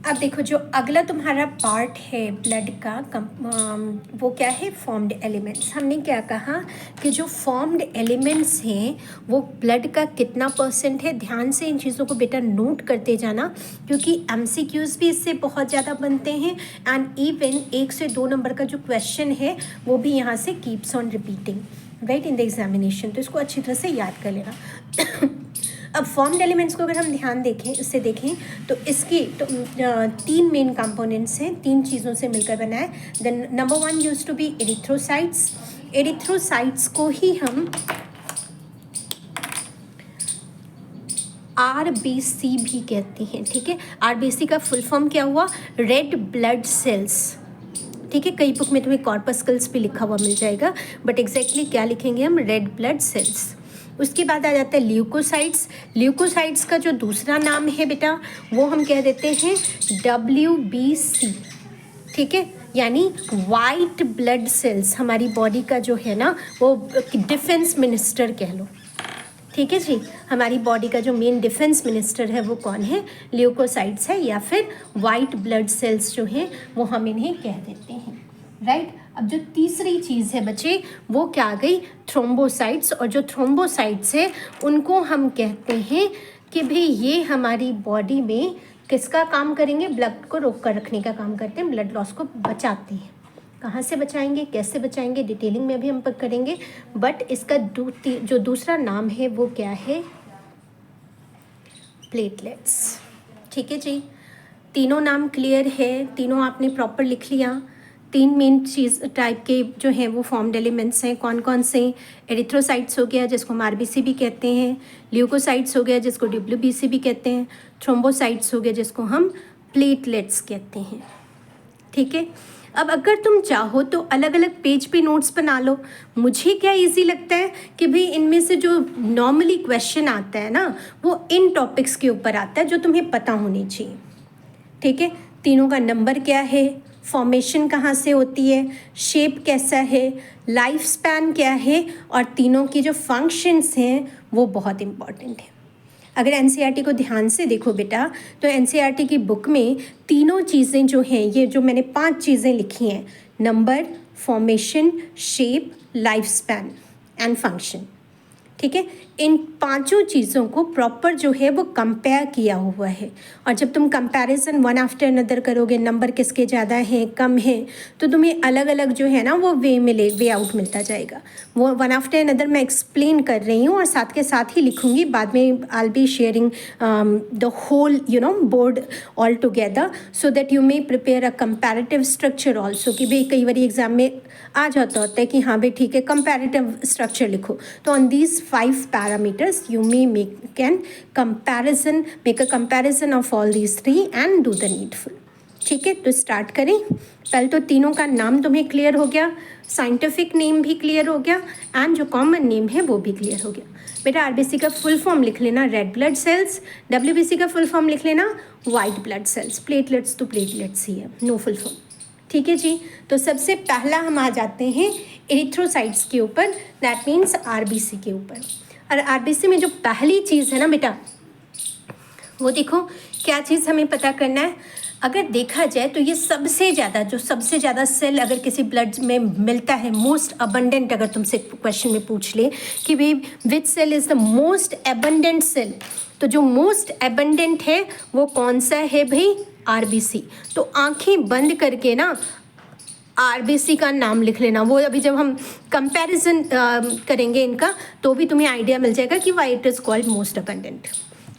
अब देखो जो अगला तुम्हारा पार्ट है ब्लड का वो क्या है, फॉर्म्ड एलिमेंट्स। हमने क्या कहा कि जो फॉर्म्ड एलिमेंट्स हैं वो ब्लड का कितना परसेंट है। ध्यान से इन चीज़ों को बेटा नोट करते जाना, क्योंकि एमसीक्यूज़ भी इससे बहुत ज़्यादा बनते हैं एंड इवन 1 से 2 नंबर का जो क्वेश्चन है वो भी यहाँ से keeps on repeating right in the examination. तो इसको अच्छी तरह से याद कर लेना। अब फॉर्म्ड एलिमेंट्स को अगर हम ध्यान देखें, इससे देखें तो इसकी तो 3 मेन कंपोनेंट्स हैं, 3 चीज़ों से मिलकर बना है। Then number 1 used to be erythrocytes. Erythrocytes को ही हम आरबीसी भी कहते हैं, ठीक है। आरबीसी का फुल फॉर्म क्या हुआ, रेड ब्लड सेल्स, ठीक है। कई बुक में तुम्हें कॉर्पस्कल्स भी लिखा हुआ मिल जाएगा, बट एग्जैक्टली क्या लिखेंगे हम, रेड ब्लड सेल्स। उसके बाद आ जाता है ल्यूकोसाइट्स। ल्यूकोसाइट्स का जो दूसरा नाम है बेटा वो हम कह देते हैं WBC, ठीक है, यानी वाइट ब्लड सेल्स। हमारी बॉडी का जो है ना वो डिफेंस मिनिस्टर कह लो, ठीक है जी। हमारी बॉडी का जो मेन डिफेंस मिनिस्टर है वो कौन है, ल्यूकोसाइट्स है, या फिर वाइट ब्लड सेल्स जो हैं वो हम इन्हें कह देते हैं राइट। अब जो तीसरी चीज़ है बच्चे वो क्या आ गई, थ्रोम्बोसाइट्स। और जो थ्रोम्बोसाइट्स है उनको हम कहते हैं कि भाई ये हमारी बॉडी में किसका काम करेंगे, ब्लड को रोक कर रखने का काम करते हैं, ब्लड लॉस को बचाते हैं। कहाँ से बचाएंगे, कैसे बचाएंगे, डिटेलिंग में अभी हम करेंगे, बट इसका जो दूसरा नाम है वो क्या है, प्लेटलेट्स, ठीक है जी। तीनों नाम क्लियर है, तीनों आपने प्रॉपर लिख लिया। 3 मेन चीज़ टाइप के जो हैं वो फॉर्म्ड एलिमेंट्स हैं, कौन कौन से, एरिथ्रोसाइट्स हो गया जिसको हम आरबीसी भी कहते हैं, ल्यूकोसाइट्स हो गया जिसको WBC भी कहते हैं, थ्रोम्बोसाइट्स हो गया जिसको हम प्लेटलेट्स कहते हैं, ठीक है। अब अगर तुम चाहो तो अलग अलग पेज पे नोट्स बना लो। मुझे क्या इजी लगता है कि भाई इनमें से जो नॉर्मली क्वेश्चन आता है ना वो इन टॉपिक्स के ऊपर आता है जो तुम्हें पता होनी चाहिए, ठीक है। तीनों का नंबर क्या है, फॉर्मेशन कहाँ से होती है, शेप कैसा है, लाइफ स्पैन क्या है, और तीनों की जो फंक्शंस हैं वो बहुत इम्पॉर्टेंट है। अगर एनसीईआरटी को ध्यान से देखो बेटा तो एनसीईआरटी की बुक में तीनों चीज़ें जो हैं, ये जो मैंने 5 चीज़ें लिखी हैं, number, formation, shape, life span and function, ठीक है, इन 5 चीज़ों को प्रॉपर जो है वो कंपेयर किया हुआ है। और जब तुम कंपैरिजन वन आफ्टर अनदर करोगे, नंबर किसके ज़्यादा हैं कम हैं, तो तुम्हें अलग अलग जो है ना वो वे आउट मिलता जाएगा। वो वन आफ्टर अनदर मैं एक्सप्लेन कर रही हूँ और साथ के साथ ही लिखूँगी, बाद में I be sharing the whole board all together so that you may prepare a comparative structure also, कि भाई कई बार एग्जाम में आ जाता होता है कि हाँ भाई ठीक है कंपैरेटिव स्ट्रक्चर लिखो। तो on these 5 parameters you may make a comparison of all these 3 and do the needful, ठीक है। तो स्टार्ट करें। पहले तो तीनों का नाम तुम्हें क्लियर हो गया, साइंटिफिक नेम भी क्लियर हो गया एंड जो कॉमन नेम है वो भी क्लियर हो गया। बेटा आरबीसी का फुल फॉर्म लिख लेना रेड ब्लड सेल्स, WBC का फुल फॉर्म लिख लेना वाइट ब्लड सेल्स, प्लेटलेट्स तो प्लेटलेट्स ही है, नो फुल फॉर्म, ठीक है जी। तो सबसे पहला हम आ जाते हैं एरिथ्रोसाइट्स के ऊपर, दैट मीन्स आरबीसी के ऊपर। और आरबीसी में जो पहली चीज़ है ना बेटा वो देखो क्या चीज़ हमें पता करना है। अगर देखा जाए तो ये सबसे ज़्यादा सेल अगर किसी ब्लड में मिलता है, मोस्ट अबंडेंट, अगर तुमसे क्वेश्चन में पूछ ले कि भाई which cell is the most abundant cell, तो जो मोस्ट अबंडेंट है वो कौन सा है भाई, आरबीसी। तो आंखें बंद करके ना आरबीसी का नाम लिख लेना। वो अभी जब हम कंपैरिजन करेंगे इनका तो भी तुम्हें आइडिया मिल जाएगा कि why it is called most abundant,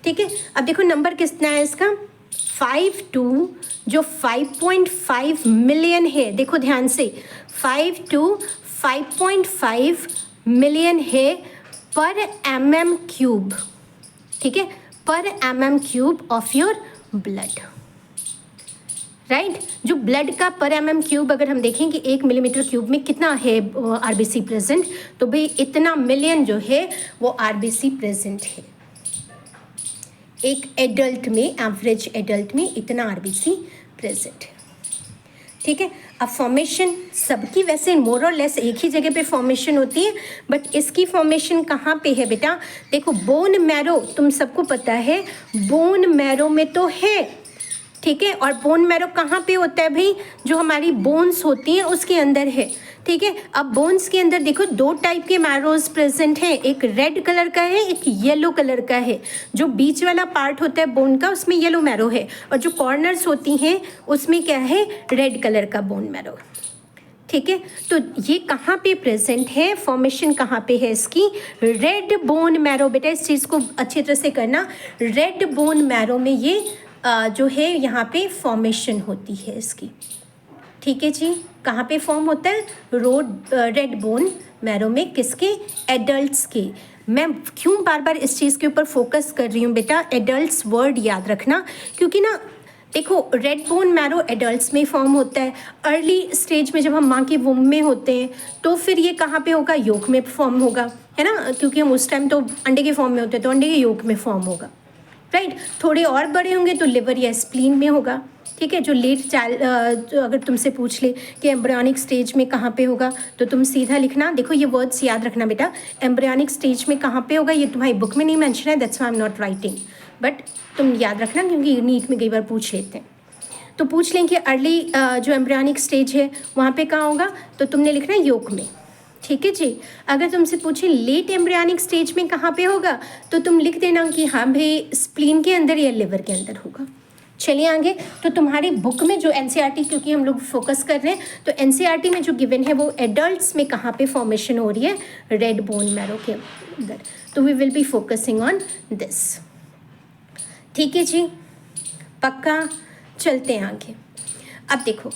ठीक है। अब देखो नंबर कितना है इसका, 52, जो 5.5 मिलियन है। देखो ध्यान से 5.5 मिलियन है पर mm³, ठीक है, पर mm³ of your blood, right. जो ब्लड का पर mm³ अगर हम देखें कि 1 मिलीमीटर क्यूब में कितना है आरबीसी प्रेजेंट, तो भाई इतना मिलियन जो है वो आरबीसी प्रेजेंट है एक एडल्ट में, एवरेज एडल्ट में इतना आरबीसी प्रेजेंट है, ठीक है। अब फॉर्मेशन सबकी वैसे मोर और लेस एक ही जगह पे फॉर्मेशन होती है, बट इसकी फॉर्मेशन कहाँ पे है बेटा, देखो बोन मैरो, तुम सबको पता है बोन मैरो में तो है, ठीक है। और बोन मैरो कहाँ पे होता है भाई? जो हमारी बोन्स होती हैं उसके अंदर है, ठीक है। अब बोन्स के अंदर देखो दो टाइप के मैरोज प्रेजेंट हैं, एक रेड कलर का है, एक येलो कलर का है। जो बीच वाला पार्ट होता है बोन का उसमें येलो मैरो है, और जो कॉर्नर्स होती हैं उसमें क्या है? रेड कलर का बोन मैरो, ठीक है। तो ये कहाँ पे प्रेजेंट है? फॉर्मेशन कहाँ पे है इसकी? Red bone marrow. बेटा इस चीज़ को अच्छी तरह से करना, रेड बोन मैरो में ये जो है यहाँ पे फॉर्मेशन होती है इसकी, ठीक है जी। कहाँ पे फॉर्म होता है? रेड बोन मैरो में, किसके? एडल्ट्स के। मैं क्यों बार बार इस चीज़ के ऊपर फोकस कर रही हूँ बेटा? एडल्ट्स वर्ड याद रखना, क्योंकि ना देखो रेड बोन मैरो एडल्ट्स में फॉर्म होता है। अर्ली स्टेज में जब हम माँ के वुम में होते हैं तो फिर ये कहाँ पे होगा? योक में फॉर्म होगा, है ना, क्योंकि हम उस टाइम तो अंडे के फॉर्म में होते हैं, तो अंडे के योक में फॉर्म होगा, राइट। थोड़े और बड़े होंगे तो लिवर या स्प्लीन में होगा, ठीक है। जो लेट चाइल्ड अगर तुमसे पूछ ले कि एम्ब्रियोनिक स्टेज में कहाँ पे होगा, तो तुम सीधा लिखना। देखो ये वर्ड्स याद रखना बेटा, एम्ब्रियोनिक स्टेज में कहाँ पे होगा, ये तुम्हारी बुक में नहीं मेंशन है, that's why I am not writing, but तुम याद रखना क्योंकि नीट में कई बार पूछ लेते हैं। तो पूछ लें कि अर्ली जो एम्ब्रियोनिक स्टेज है वहाँ पे कहाँ होगा, तो तुमने लिखना योक में, ठीक है जी। अगर तुमसे पूछे लेट एम्ब्रियोनिक स्टेज में कहाँ पे होगा, तो तुम लिख देना कि हाँ भाई स्प्लीन के अंदर या लिवर के अंदर होगा। चलिए आगे। तो तुम्हारी बुक में जो एनसीईआरटी, क्योंकि हम लोग फोकस कर रहे हैं, तो एनसीईआरटी में जो गिवन है वो एडल्ट्स में कहाँ पे फॉर्मेशन हो रही है? रेड बोन मैरो के अंदर। तो we will be focusing on this, ठीक है जी, पक्का। चलते हैं आगे। अब देखो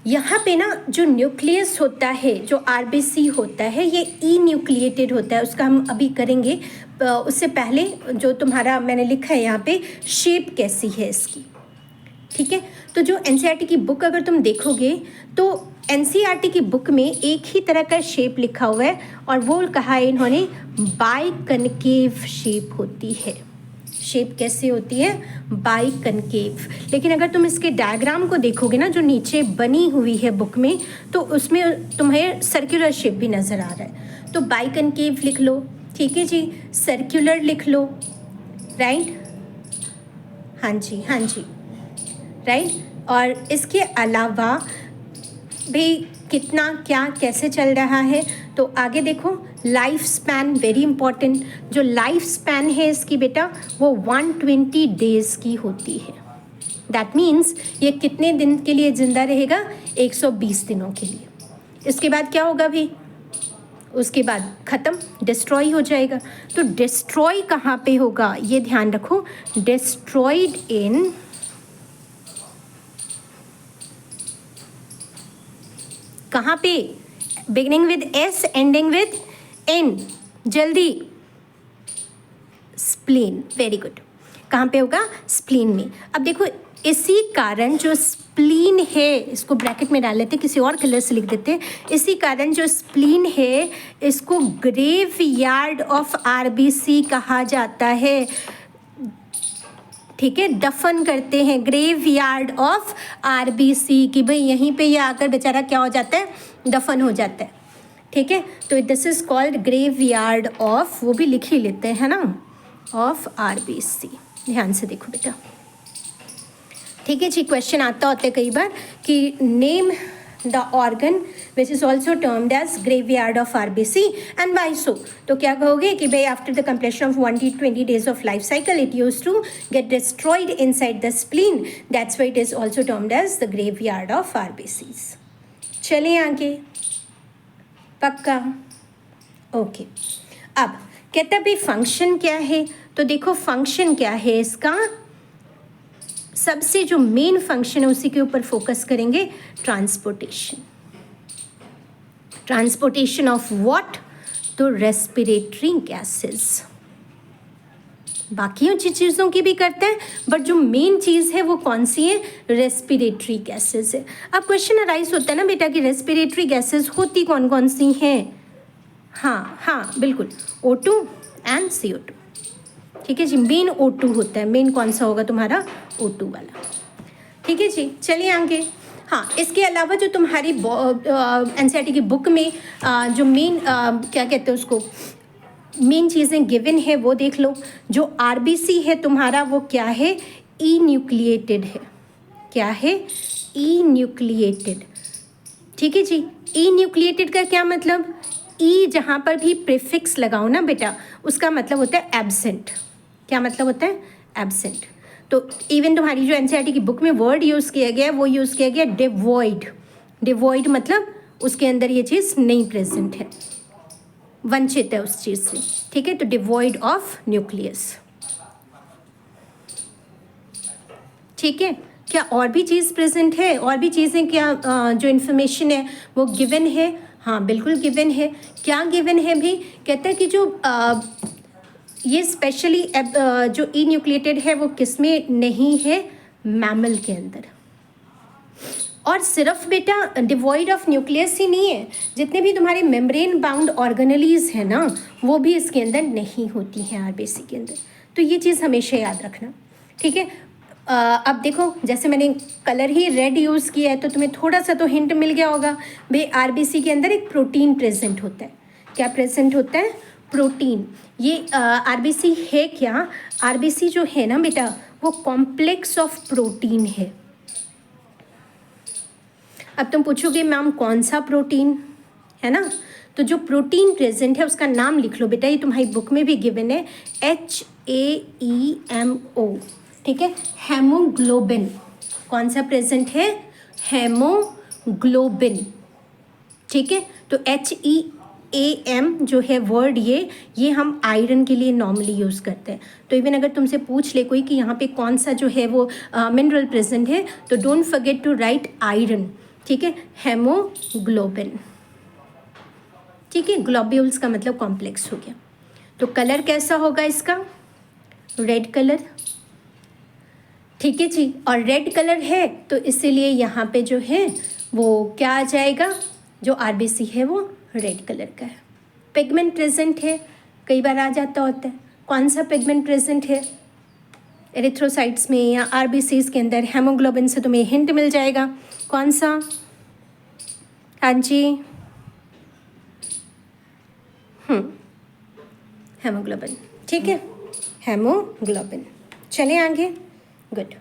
यहाँ पे ना जो न्यूक्लियस होता है, जो आरबीसी होता है, ये ई न्यूक्लिएटेड होता है, उसका हम अभी करेंगे। उससे पहले जो तुम्हारा मैंने लिखा है यहाँ पे शेप कैसी है इसकी, ठीक है। तो जो एनसीईआरटी की बुक अगर तुम देखोगे तो एनसीईआरटी की बुक में एक ही तरह का शेप लिखा हुआ है, और वो कहा है इन्होंने बाइकनकेव शेप होती है। शेप कैसे होती है? बाइकनकेव। लेकिन अगर तुम इसके डायग्राम को देखोगे ना जो नीचे बनी हुई है बुक में, तो उसमें तुम्हें सर्कुलर शेप भी नज़र आ रहा है। तो बाइकनकेव लिख लो, ठीक है जी। सर्कुलर लिख लो, राइट, हाँ जी हाँ जी, राइट। और इसके अलावा भी कितना क्या कैसे चल रहा है, तो आगे देखो लाइफ स्पैन वेरी इंपॉर्टेंट। जो लाइफ स्पैन है इसकी बेटा वो 120 डेज की होती है। दैट मीन्स ये कितने दिन के लिए ज़िंदा रहेगा? 120 दिनों के लिए। इसके बाद क्या होगा भी? उसके बाद ख़त्म, डिस्ट्रॉय हो जाएगा। तो डिस्ट्रॉय कहाँ पे होगा ये ध्यान रखो, डिस्ट्रॉयड इन कहाँ पे? Beginning with S ending with N, जल्दी। Spleen, very good. कहाँ पे होगा? स्प्लीन में। अब देखो इसी कारण जो स्प्लीन है, इसको ब्रैकेट में डाल लेते हैं, किसी और कलर से लिख देते हैं। इसी कारण जो स्प्लीन है इसको ग्रेव यार्ड ऑफ आरबीसी कहा जाता है, ठीक है। दफन करते हैं, ग्रेव यार्ड ऑफ आरबीसी, कि भाई यहीं पे ये आकर बेचारा क्या हो जाता है? दफन हो जाता है, ठीक है। तो this is called graveyard of, वो भी लिख ही लेते हैं ना, ऑफ आरबीसी। ध्यान से देखो बेटा, ठीक है जी। क्वेश्चन आता होता है कई बार कि name the organ which is also termed as graveyard of RBC and why so. तो क्या कहोगे कि भाई after the completion of 120 days of life cycle it use to get destroyed inside the spleen, that's why it is also termed as the graveyard of RBCs. चलिए आगे, पक्का, okay. अब कहते हैं भाई फंक्शन क्या है, तो देखो फंक्शन क्या है इसका, सबसे जो मेन फंक्शन है उसी के ऊपर फोकस करेंगे, ट्रांसपोर्टेशन। Transportation of what? तो रेस्पिरेटरी गैसेस। बाकी चीज़ों की भी करते हैं, बट जो मेन चीज़ है वो कौन सी है? रेस्पिरेटरी गैसेस है। अब क्वेश्चन अराइज होता है ना बेटा कि रेस्पिरेटरी गैसेस होती कौन कौन सी हैं? हाँ हाँ बिल्कुल, O2 एंड CO2, ठीक है जी। मेन O2 होता है, मेन कौन सा होगा तुम्हारा? O2 वाला, ठीक है जी। चलिए आगे। हाँ, इसके अलावा जो तुम्हारी एनसीईआरटी की बुक में जो मेन क्या कहते हैं उसको, मेन चीज़ें गिवन है वो देख लो। जो आरबीसी है तुम्हारा वो क्या है? ई न्यूक्लिएटेड है। क्या है? ई न्यूक्लिएटेड। ठीक है जी। ई न्यूक्लिएटेड का क्या मतलब? ई जहाँ पर भी प्रीफिक्स लगाओ ना बेटा, उसका मतलब होता है एब्सेंट। क्या मतलब होता है? एब्सेंट। तो इवन तुम्हारी जो एनसीईआरटी की बुक में वर्ड यूज़ किया गया है वो यूज़ किया गया डिवॉइड। डिवॉइड मतलब उसके अंदर ये चीज़ नहीं प्रेजेंट है, वंचित है उस चीज़ से। ठीक है, तो डिवॉइड ऑफ न्यूक्लियस। ठीक है, क्या और भी चीज़ प्रेजेंट है? और भी चीज़ें क्या जो इन्फॉर्मेशन है वो गिवन है? हाँ बिल्कुल गिवन है। क्या गिवन है भी? कहता है कि जो ये स्पेशली जो ई न्यूक्लिएटेड है वो किस में नहीं है? मैमल के अंदर। और सिर्फ बेटा डिवॉइड ऑफ न्यूक्लियस ही नहीं है, जितने भी तुम्हारे मेम्ब्रेन बाउंड ऑर्गेनेलीज है ना वो भी इसके अंदर नहीं होती हैं आरबीसी के अंदर। तो ये चीज़ हमेशा याद रखना। ठीक है, अब देखो जैसे मैंने कलर ही रेड यूज़ किया है तो तुम्हें थोड़ा सा तो हिंट मिल गया होगा भाई आरबीसी के अंदर एक प्रोटीन प्रेजेंट होता है। क्या प्रेजेंट होता है? प्रोटीन। ये आरबीसी है क्या? आरबीसी जो है ना बेटा वो कॉम्प्लेक्स ऑफ प्रोटीन है। अब तुम पूछोगे मैम कौन सा प्रोटीन है ना, तो जो प्रोटीन प्रेजेंट है उसका नाम लिख लो बेटा, ये तुम्हारी बुक में भी गिवन है, HAEMO। ठीक है, हेमोग्लोबिन। कौन सा प्रेजेंट है? हेमोग्लोबिन। ठीक है, तो HEAM जो है वर्ड ये हम आयरन के लिए नॉर्मली यूज़ करते हैं। तो इवन अगर तुमसे पूछ ले कोई कि यहाँ पे कौन सा जो है वो मिनरल प्रेजेंट है तो don't forget to write iron. ठीक है, हेमोग्लोबिन। ठीक है, ग्लोब्यूल्स का मतलब कॉम्प्लेक्स हो गया। तो कलर कैसा होगा इसका? Red colour. ठीक है जी, और रेड कलर है तो इसीलिए यहाँ पे जो है वो क्या आ जाएगा? जो आरबीसी है वो रेड कलर का है। पिगमेंट प्रेजेंट है, कई बार आ जाता होता है। कौन सा पिगमेंट प्रेजेंट है एरिथ्रोसाइट्स में या आरबीसीज के अंदर? हेमोग्लोबिन से तुम्हें हिंट मिल जाएगा। कौन सा? हाँ जी, हेमोग्लोबिन। ठीक है, हेमोग्लोबिन। चले आगे। गुड।